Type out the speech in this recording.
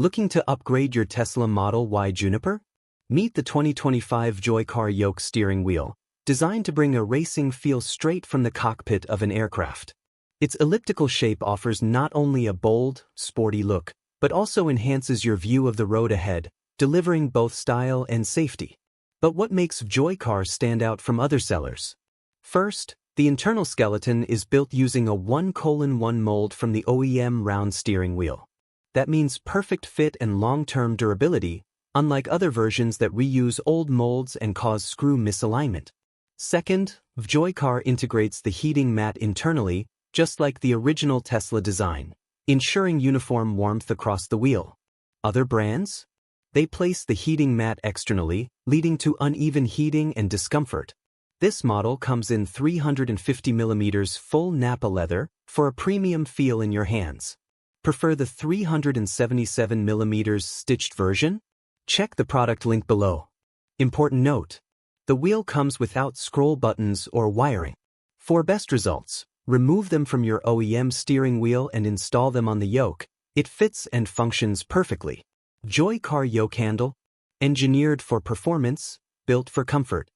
Looking to upgrade your Tesla Model Y Juniper? Meet the 2025 VJOYCAR Yoke steering wheel, designed to bring a racing feel straight from the cockpit of an aircraft. Its elliptical shape offers not only a bold, sporty look, but also enhances your view of the road ahead, delivering both style and safety. But what makes VJOYCAR stand out from other sellers? First, the internal skeleton is built using a 1:1 mold from the OEM round steering wheel. That means perfect fit and long-term durability, unlike other versions that reuse old molds and cause screw misalignment. Second, VJOYCAR integrates the heating mat internally, just like the original Tesla design, ensuring uniform warmth across the wheel. Other brands? They place the heating mat externally, leading to uneven heating and discomfort. This model comes in 350mm full Nappa leather for a premium feel in your hands. Prefer the 377mm stitched version? Check the product link below. Important note: the wheel comes without scroll buttons or wiring. For best results, remove them from your OEM steering wheel and install them on the yoke. It fits and functions perfectly. VJOYCAR yoke handle, engineered for performance, built for comfort.